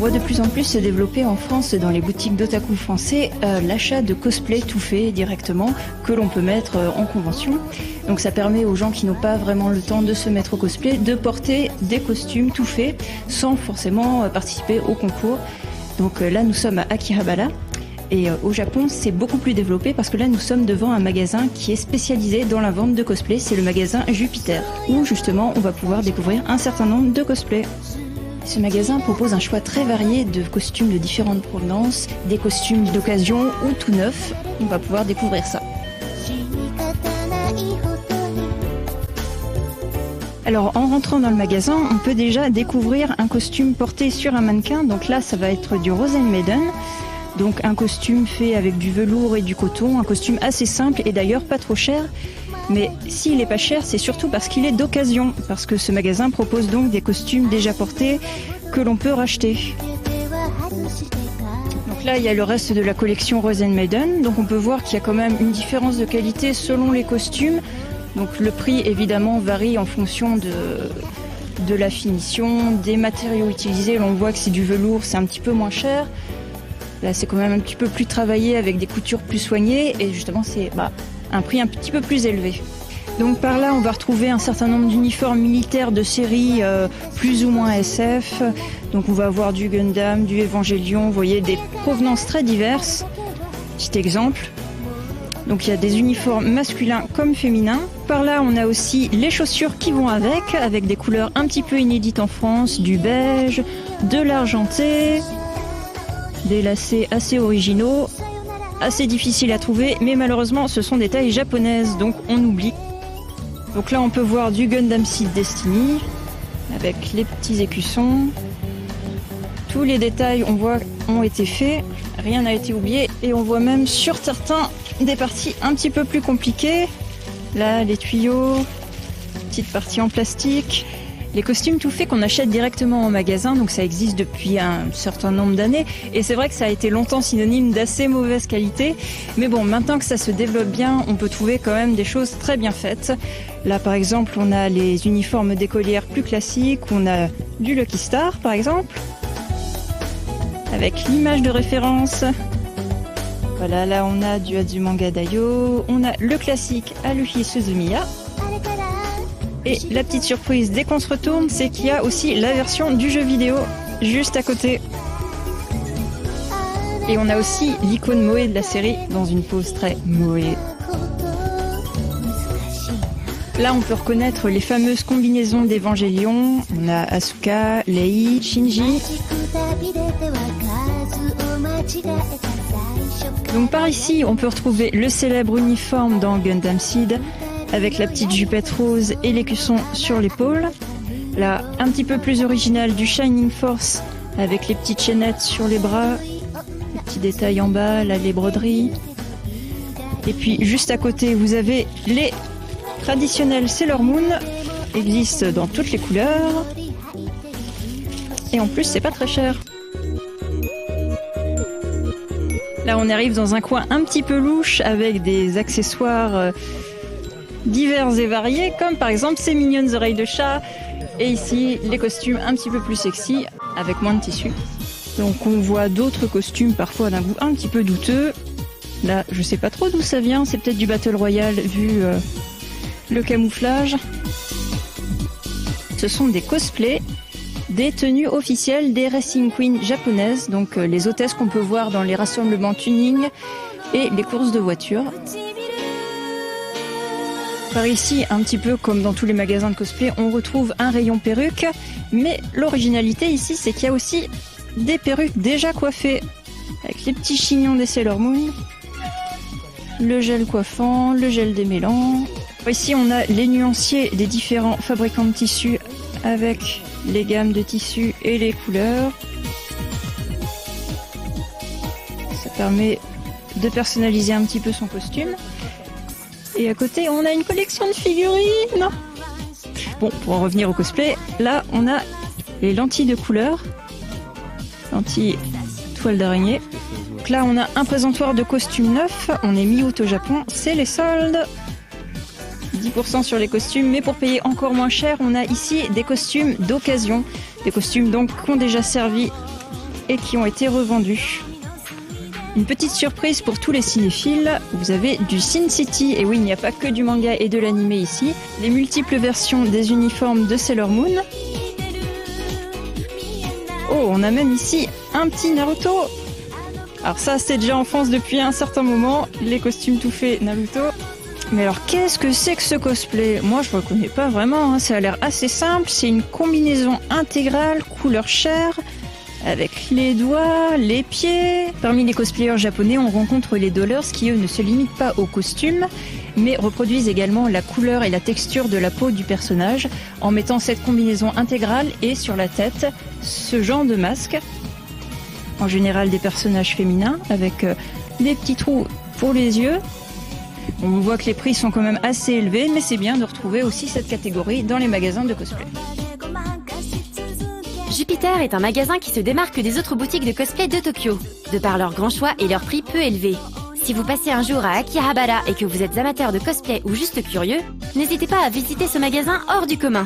voit de plus en plus se développer en France, dans les boutiques d'otaku français, l'achat de cosplay tout fait directement que l'on peut mettre en convention. Donc ça permet aux gens qui n'ont pas vraiment le temps de se mettre au cosplay de porter des costumes tout faits sans forcément participer au concours. Donc là nous sommes à Akihabara. Et au Japon, c'est beaucoup plus développé parce que là, nous sommes devant un magasin qui est spécialisé dans la vente de cosplay. C'est le magasin Jupiter, où justement, on va pouvoir découvrir un certain nombre de cosplays. Ce magasin propose un choix très varié de costumes de différentes provenances, des costumes d'occasion ou tout neufs. On va pouvoir découvrir ça. Alors, en rentrant dans le magasin, on peut déjà découvrir un costume porté sur un mannequin. Donc là, ça va être du Rosen Maiden. Donc un costume fait avec du velours et du coton, un costume assez simple et d'ailleurs pas trop cher. Mais s'il n'est pas cher, c'est surtout parce qu'il est d'occasion, parce que ce magasin propose donc des costumes déjà portés que l'on peut racheter. Donc là, il y a le reste de la collection Rosen Maiden. Donc on peut voir qu'il y a quand même une différence de qualité selon les costumes. Donc le prix évidemment varie en fonction de la finition, des matériaux utilisés. Là, on voit que c'est du velours, c'est un petit peu moins cher. Là, c'est quand même un petit peu plus travaillé avec des coutures plus soignées et justement, c'est un prix un petit peu plus élevé. Donc par là, on va retrouver un certain nombre d'uniformes militaires de série plus ou moins SF. Donc on va avoir du Gundam, du Evangelion, vous voyez, des provenances très diverses. Petit exemple. Donc il y a des uniformes masculins comme féminins. Par là, on a aussi les chaussures qui vont avec des couleurs un petit peu inédites en France, du beige, de l'argenté. Des lacets assez originaux, assez difficiles à trouver, mais malheureusement ce sont des tailles japonaises, donc on oublie. Donc là on peut voir du Gundam Seed Destiny, avec les petits écussons. Tous les détails on voit ont été faits, rien n'a été oublié, et on voit même sur certains des parties un petit peu plus compliquées. Là les tuyaux, petite partie en plastique. Les costumes tout faits qu'on achète directement en magasin, donc ça existe depuis un certain nombre d'années. Et c'est vrai que ça a été longtemps synonyme d'assez mauvaise qualité. Mais bon, maintenant que ça se développe bien, on peut trouver quand même des choses très bien faites. Là, par exemple, on a les uniformes d'écolières plus classiques. On a du Lucky Star, par exemple, avec l'image de référence. Voilà, là, on a du Azumanga Daioh. On a le classique Haruhi Suzumiya. Et la petite surprise dès qu'on se retourne, c'est qu'il y a aussi la version du jeu vidéo juste à côté. Et on a aussi l'icône Moe de la série dans une pose très Moe. Là, on peut reconnaître les fameuses combinaisons d'Evangelion. On a Asuka, Lei, Shinji. Donc par ici, on peut retrouver le célèbre uniforme dans Gundam Seed, avec la petite jupette rose et l'écusson sur l'épaule. Là, un petit peu plus original, du Shining Force, avec les petites chaînettes sur les bras, les petits détails en bas, là les broderies. Et puis juste à côté, vous avez les traditionnels Sailor Moon, existent dans toutes les couleurs. Et en plus, c'est pas très cher. Là, on arrive dans un coin un petit peu louche avec des accessoires divers et variés, comme par exemple ces mignonnes oreilles de chat. Et ici, les costumes un petit peu plus sexy, avec moins de tissu. Donc on voit d'autres costumes, parfois d'un goût un petit peu douteux. Là, je sais pas trop d'où ça vient, c'est peut-être du Battle Royale vu le camouflage. Ce sont des cosplays des tenues officielles des Racing Queen japonaises, donc les hôtesses qu'on peut voir dans les rassemblements tuning et les courses de voitures. Par ici, un petit peu comme dans tous les magasins de cosplay, on retrouve un rayon perruques, mais l'originalité ici, c'est qu'il y a aussi des perruques déjà coiffées, avec les petits chignons des Sailor Moon, le gel coiffant, le gel démêlant. Ici, on a les nuanciers des différents fabricants de tissus avec les gammes de tissus et les couleurs. Ça permet de personnaliser un petit peu son costume. Et à côté, on a une collection de figurines. Bon, pour en revenir au cosplay, là, on a les lentilles de couleur. Lentilles toile d'araignée. Donc là, on a un présentoir de costumes neufs. On est mi-août au Japon. C'est les soldes. 10% sur les costumes, mais pour payer encore moins cher, on a ici des costumes d'occasion. Des costumes donc qui ont déjà servi et qui ont été revendus. Une petite surprise pour tous les cinéphiles, vous avez du Sin City, et oui, il n'y a pas que du manga et de l'anime ici, les multiples versions des uniformes de Sailor Moon. Oh, on a même ici un petit Naruto. Alors ça, c'est déjà en France depuis un certain moment, les costumes tout faits Naruto. Mais alors, qu'est-ce que c'est que ce cosplay? Moi, je ne reconnais pas vraiment, hein. Ça a l'air assez simple, c'est une combinaison intégrale, couleur chair, avec les doigts, les pieds. Parmi les cosplayers japonais, on rencontre les dollars qui, eux, ne se limitent pas aux costumes, mais reproduisent également la couleur et la texture de la peau du personnage, en mettant cette combinaison intégrale et sur la tête, ce genre de masque. En général des personnages féminins, avec des petits trous pour les yeux. On voit que les prix sont quand même assez élevés, mais c'est bien de retrouver aussi cette catégorie dans les magasins de cosplay. Jupiter est un magasin qui se démarque des autres boutiques de cosplay de Tokyo, de par leur grand choix et leur prix peu élevé. Si vous passez un jour à Akihabara et que vous êtes amateur de cosplay ou juste curieux, n'hésitez pas à visiter ce magasin hors du commun.